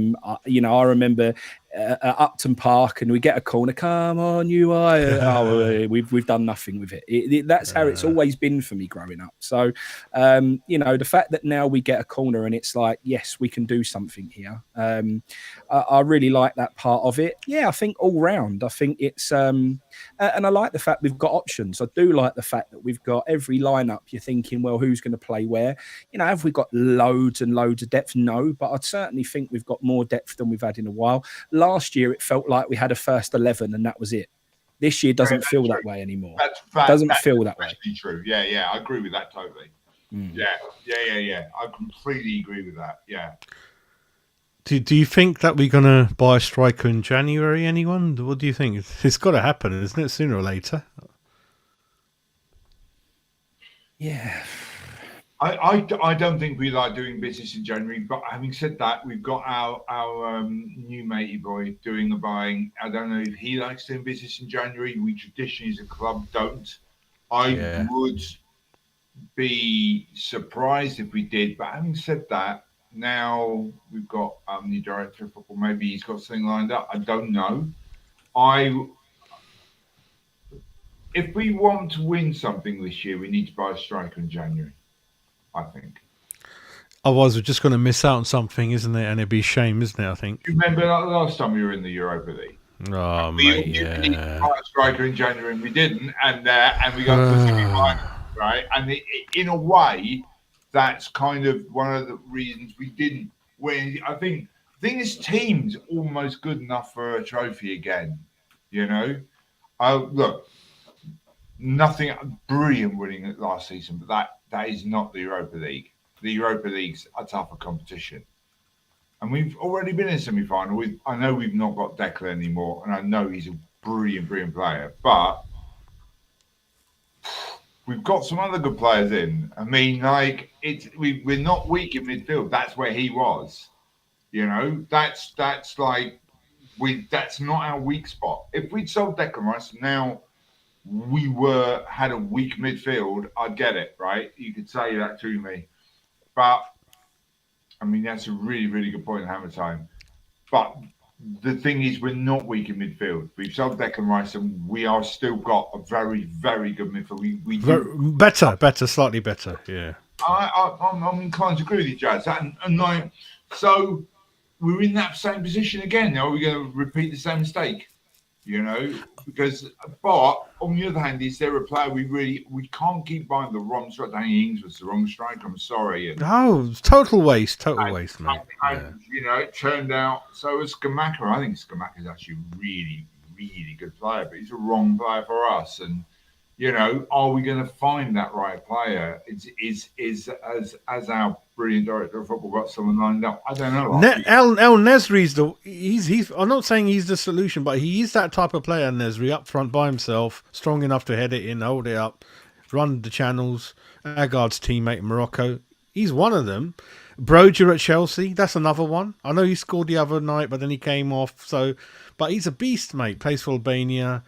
remember at Upton Park and we get a corner. Come on, you are. We've done nothing with it. That's how it's always been for me growing up. So, the fact that now we get a corner and it's like, yes, we can do something here. I really like that part of it. Yeah, I think all round, I think it's, and I like the fact we've got options. I do like the fact that we've got every lineup. You're thinking, well, who's going to play where? Have we got loads and loads of depth? No, but I'd certainly think we've got more depth than we've had in a while. Last year, it felt like we had a first 11 and that was it. This year doesn't feel that way anymore. Doesn't feel that way. True. Yeah. I agree with that totally. Yeah. I completely agree with that. Yeah. Do you think that we're going to buy a striker in January, anyone? What do you think? It's got to happen, isn't it, sooner or later? Yeah. I don't think we like doing business in January, but having said that, we've got our new matey boy doing the buying. I don't know if he likes doing business in January. We traditionally as a club don't. I would be surprised if we did, but having said that, now we've got the director of football. Maybe he's got something lined up. I don't know. If we want to win something this year, we need to buy a striker in January, I think. Otherwise, we're just going to miss out on something, isn't it? And it'd be a shame, isn't it, I think? You remember the last time we were in the Europa League? Oh, mate, yeah. We needed to buy a striker in January and we didn't. And we got to the semi-final, right? And in a way, that's kind of one of the reasons we didn't win. I think this team's almost good enough for a trophy again, Look, nothing brilliant winning it last season, but that is not the Europa League. The Europa League's a tougher competition. And we've already been in semi-final. I know we've not got Declan anymore, and I know he's a brilliant player, but we've got some other good players in. I mean, we're not weak in midfield. That's where he was. That's not our weak spot. If we'd sold Declan Rice now we had a weak midfield, I'd get it, right? You could say that to me. But I mean, that's a really, really good point in Hammer Time. But the thing is, we're not weak in midfield. We've sold Declan Rice, and we are still got a very, very good midfield. Better, slightly better. Yeah, I'm inclined to agree with you, Jazz. So we're in that same position again. Are we going to repeat the same mistake? But on the other hand, is there a player we can't keep buying the wrong strike? Danny Ings was the wrong strike. I'm sorry. Total waste, mate. And it turned out so was Skamaka. I think Skamaka is actually a really, really good player, but he's a wrong player for us. And are we going to find that right player? Is as our brilliant director of football got someone lined up? I don't know. El Nesri's he's. I'm not saying he's the solution, but he is that type of player. Nesri up front by himself, strong enough to head it in, hold it up, run the channels. Agar's teammate in Morocco. He's one of them. Broger at Chelsea, that's another one. I know he scored the other night, but then he came off. So, but he's a beast, mate. Plays for Albania.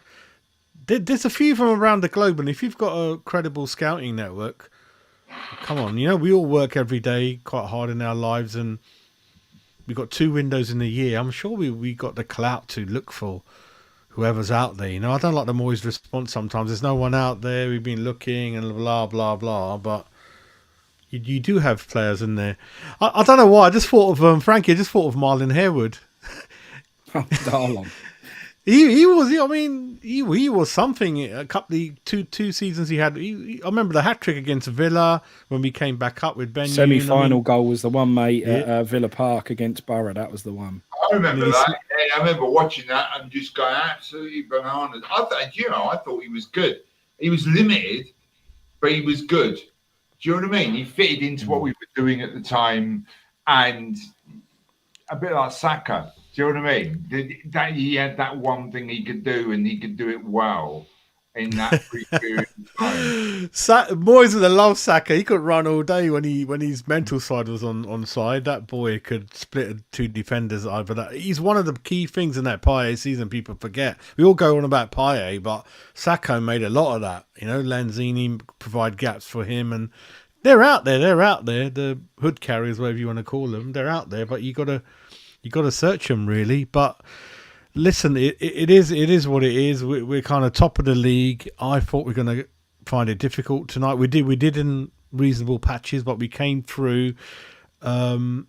There's a few from around the globe, and if you've got a credible scouting network, come on. We all work every day quite hard in our lives, and we've got 2 windows in a year. I'm sure we got the clout to look for whoever's out there. I don't like the Moyes response sometimes. There's no one out there. We've been looking and blah, blah, blah. But you do have players in there. I don't know why. I just thought of Frankie. I just thought of Marlon Harewood. Oh, darling. He was something. A couple two seasons he had. I remember the hat trick against Villa when we came back up with Ben. Semi-final goal was the one, mate, at Villa Park against Borough. That was the one. I remember that. I remember watching that and just going absolutely bananas. I thought he was good. He was limited, but he was good. Do you know what I mean? He fitted into what we were doing at the time, and a bit like Saka. Do you know what I mean? That he had that one thing he could do, and he could do it well in that brief period of time. Boys with the love Saka. He could run all day when his mental side was on side. That boy could split 2 defenders over that. He's one of the key things in that Payet season. People forget. We all go on about Payet, but Saka made a lot of that. Lanzini provide gaps for him, and they're out there. The hood carriers, whatever you want to call them, they're out there. But you got to search them, really. But listen, it is what it is. We're kind of top of the league. I thought we were going to find it difficult tonight. We did in reasonable patches, but we came through. We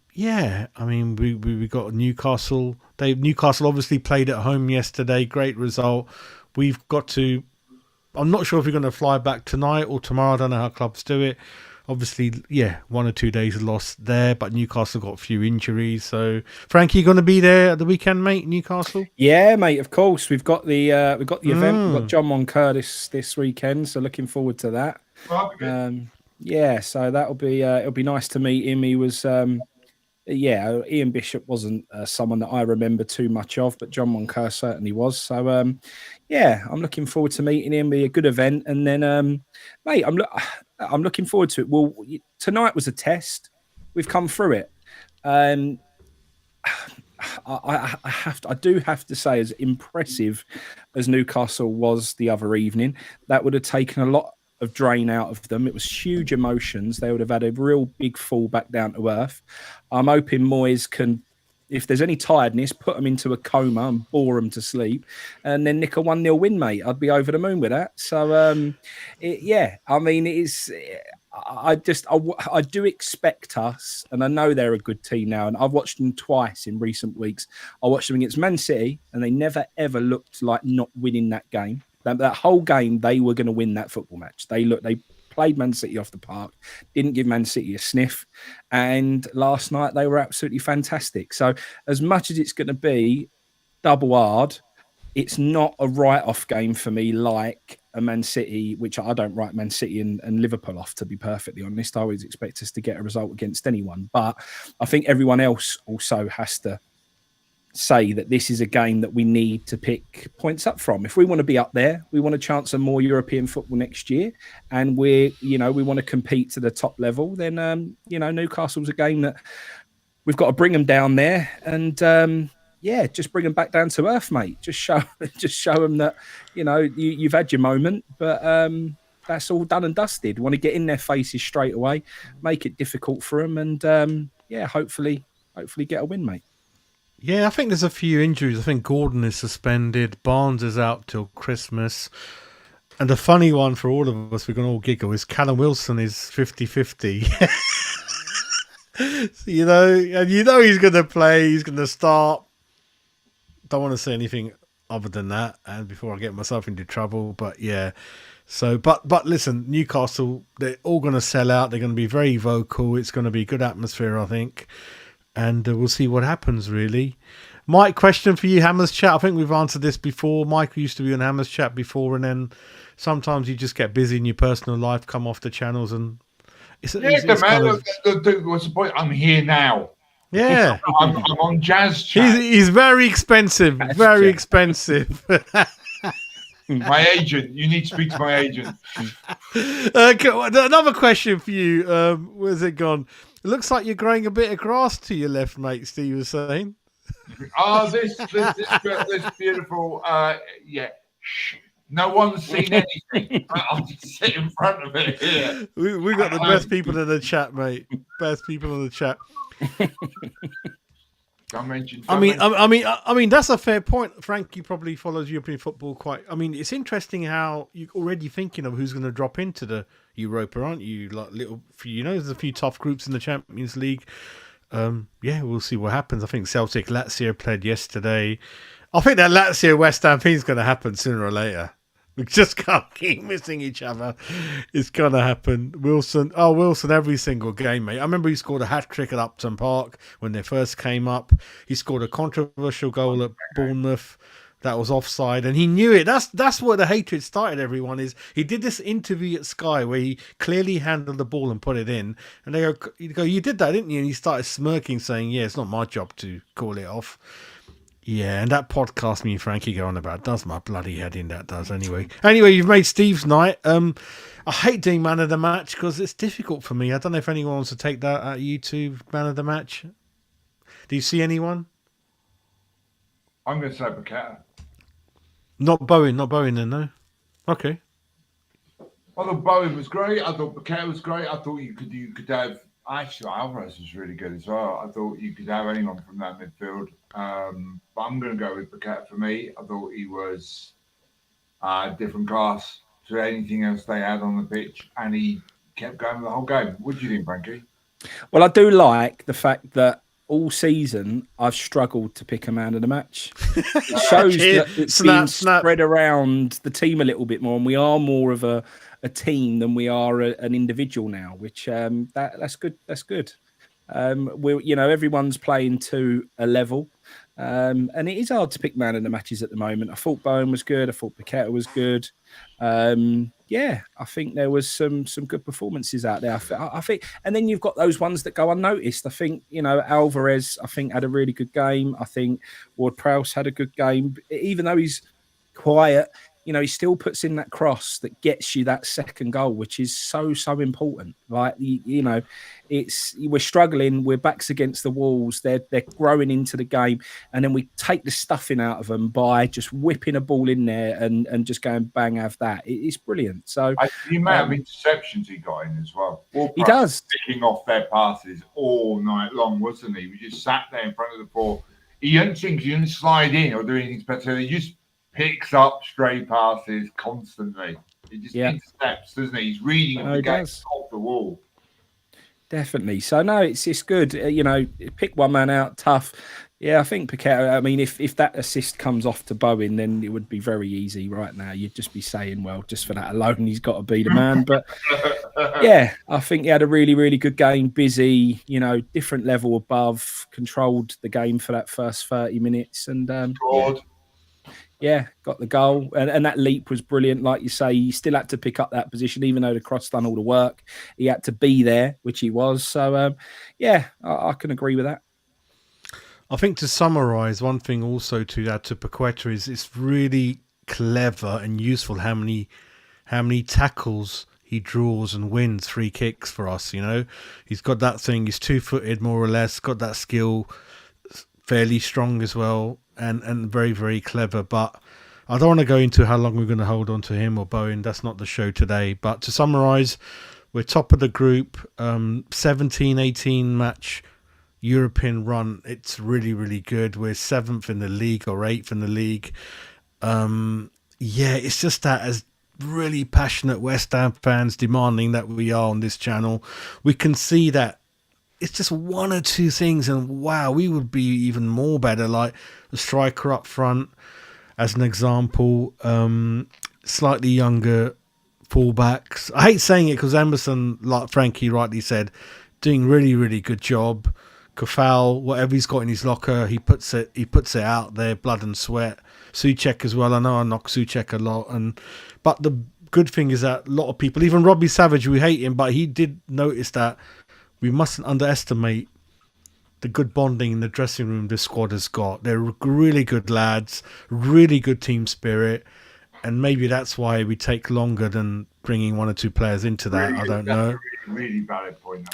got Newcastle. Newcastle obviously played at home yesterday. Great result. We've got to. I'm not sure if we're going to fly back tonight or tomorrow. I don't know how clubs do it. Obviously, 1 or 2 days lost there, but Newcastle got a few injuries. So, Frankie, you going to be there at the weekend, mate? Newcastle? Yeah, mate. Of course, we've got the event. We've got John Moncur this weekend, so looking forward to that. So that'll be it'll be nice to meet him. He was Ian Bishop wasn't someone that I remember too much of, but John Moncur certainly was. So I'm looking forward to meeting him. Be a good event, and then mate, I'm looking forward to it. Well, tonight was a test. We've come through it. I do have to say, as impressive as Newcastle was the other evening, that would have taken a lot of drain out of them. It was huge emotions. They would have had a real big fall back down to earth. I'm hoping Moyes can, if there's any tiredness, put them into a coma and bore them to sleep, and then nick a 1-0 win, mate. I'd be over the moon with that. So, I do expect us, and I know they're a good team now, and I've watched them twice in recent weeks. I watched them against Man City, and they never, ever looked like not winning that game. That whole game, they were going to win that football match. They played Man City off the park, didn't give Man City a sniff. And last night, they were absolutely fantastic. So as much as it's going to be double hard, it's not a write-off game for me like a Man City, which I don't write Man City and Liverpool off, to be perfectly honest. I always expect us to get a result against anyone. But I think everyone else also has to say that this is a game that we need to pick points up from. If we want to be up there, we want a chance of more European football next year, and we want to compete to the top level, then Newcastle's a game that we've got to bring them down there and just bring them back down to earth, mate. Just show them that you've had your moment, but that's all done and dusted. We want to get in their faces straight away, make it difficult for them, and hopefully get a win, mate. Yeah, I think there's a few injuries. I think Gordon is suspended. Barnes is out till Christmas. And the funny one for all of us, we can all giggle, is Callum Wilson is 50-50. And he's going to play. He's going to start. Don't want to say anything other than that, and before I get myself into trouble. But yeah. So, but listen, Newcastle, they're all going to sell out. They're going to be very vocal. It's going to be a good atmosphere, I think. And we'll see what happens, really. Mike, question for you, Hammers Chat. I think we've answered this before. Mike used to be on Hammers Chat before, and then sometimes you just get busy in your personal life, come off the what's the point? I'm here now. Yeah. I'm on Jazz Chat. He's very expensive. Very expensive. My agent. You need to speak to my agent. Another question for you. Where's it gone? It looks like you're growing a bit of grass to your left, mate. Steve was saying. Oh, this beautiful. Yeah. Shh. No one's seen anything. I'll just sit in front of it here. We got the best people in the chat, mate. Best people in the chat. I mean, that's a fair point. Frankie probably follows European football quite. I mean, it's interesting how you're already thinking of who's going to drop into the Europa, aren't you? Like there's a few tough groups in the Champions League. Yeah, we'll see what happens. I think Celtic Lazio played yesterday. I think that Lazio West Ham thing is going to happen sooner or later. We just can't keep missing each other. It's going to happen. Wilson every single game, mate. I remember he scored a hat-trick at Upton Park when they first came up. He scored a controversial goal at Bournemouth that was offside, and he knew it. That's where the hatred started, everyone. Is he did this interview at Sky where he clearly handled the ball and put it in, and they go, you did that, didn't you? And he started smirking, saying, yeah, it's not my job to call it off. Yeah, and that podcast me and Frankie go on about does my bloody head in, that does. Anyway, you've made Steve's night. I hate doing man of the match because it's difficult for me. I don't know if anyone wants to take that at YouTube, man of the match. Do you see anyone? I'm going to say Paqueta. Not Bowen then, no? Okay. I thought Bowen was great. I thought Paqueta was great. I thought you could have... Actually, Alvarez was really good as well. I thought you could have anyone from that midfield. But I'm going to go with Paqueta for me. I thought he was a different class to anything else they had on the pitch, and he kept going the whole game. What do you think, Frankie? Well, I do like the fact that all season I've struggled to pick a man of the match. It shows that it's been spread around the team a little bit more, and we are more of a team than we are an individual now, which that's good. That's good. Everyone's playing to a level, and it is hard to pick man of the matches at the moment. I thought Bowen was good. I thought Paqueta was good. I think there was some good performances out there. I think, and then you've got those ones that go unnoticed. I think Alvarez, I think, had a really good game. I think Ward-Prowse had a good game, even though he's quiet. He still puts in that cross that gets you that second goal, which is so important. Like, we're struggling. We're backs against the walls. They're growing into the game, and then we take the stuffing out of them by just whipping a ball in there and just going bang, have that. It's brilliant. So the amount of interceptions he got in as well. He does picking off their passes all night long, wasn't he? We just sat there in front of the ball. He didn't slide in or do anything better. He just picks up stray passes constantly. He just intercepts, doesn't he? He's reading the game off the wall. Definitely. So no, it's good. Pick one man out, tough. Yeah, I think Paqueta. I mean, if that assist comes off to Bowen, then it would be very easy right now. You'd just be saying, well, just for that alone, he's got to be the man. But yeah, I think he had a really, really good game. Busy, different level above, controlled the game for that first 30 minutes, and got the goal. And that leap was brilliant. Like you say, he still had to pick up that position, even though the cross done all the work. He had to be there, which he was. So, I can agree with that. I think to summarise, one thing also to add to Paqueta is it's really clever and useful how many tackles he draws and wins free kicks for us. He's got that thing. He's 2-footed more or less. Got that skill, fairly strong as well. And very, very clever. But I don't want to go into how long we're going to hold on to him or Bowen. That's not the show today. But to summarise, we're top of the group, 17-18 match European run. It's really, really good. We're 7th in the league or 8th in the league. It's just that as really passionate West Ham fans demanding that we are on this channel, we can see that it's just one or two things, and wow, we would be even more better. Like the striker up front, as an example, slightly younger fullbacks. I hate saying it because Emerson, like Frankie rightly said, doing really, really good job. Kofal, whatever he's got in his locker, he puts it out there, blood and sweat. Souček as well. I know I knock Souček a lot, but the good thing is that a lot of people, even Robbie Savage, we hate him, but he did notice that we mustn't underestimate the good bonding in the dressing room this squad has got. They're really good lads, really good team spirit. and maybe that's why we take longer than bringing one or two players into that. I don't know. That's a really valid point.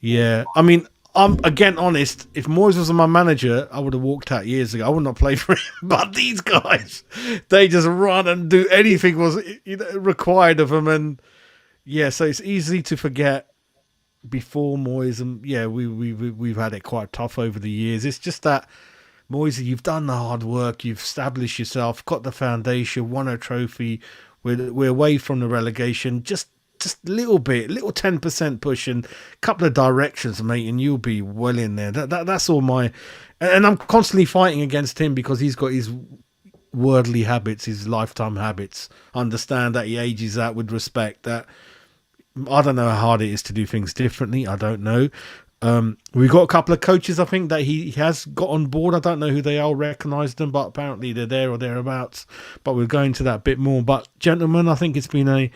Yeah, I mean, I'm again honest. If Moyes was my manager, I would have walked out years ago. I would not play for him. But these guys, they just run and do anything was required of them, and yeah, so it's easy to forget. Before Moyes, and yeah, we've had it quite tough over the years. It's just that Moyes, you've done the hard work, you've established yourself, got the foundation, won a trophy. We're away from the relegation, just a little bit, little 10% push and a couple of directions, mate, and you'll be well in there. That's all my, and I'm constantly fighting against him because he's got his worldly habits, his lifetime habits. Understand that he ages out with respect. That I don't know how hard it is to do things differently. I don't know. We've got a couple of coaches, I think, that he has got on board. I don't know who they are, recognise them, but apparently they're there or thereabouts. But we'll go into that a bit more. But, gentlemen, I think it's been a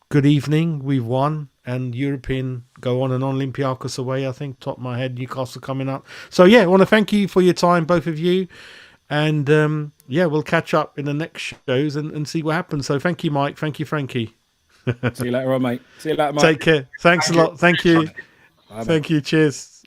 good evening. We've won, and European go on and on. Olympiacos away, I think. Top of my head, Newcastle coming up. So, yeah, I want to thank you for your time, both of you. And, yeah, we'll catch up in the next shows and see what happens. So, thank you, Mike. Thank you, Frankie. See you later on, mate. See you later, Mike. Take care. Thanks a lot. Thank you. Bye, Thank you. Cheers.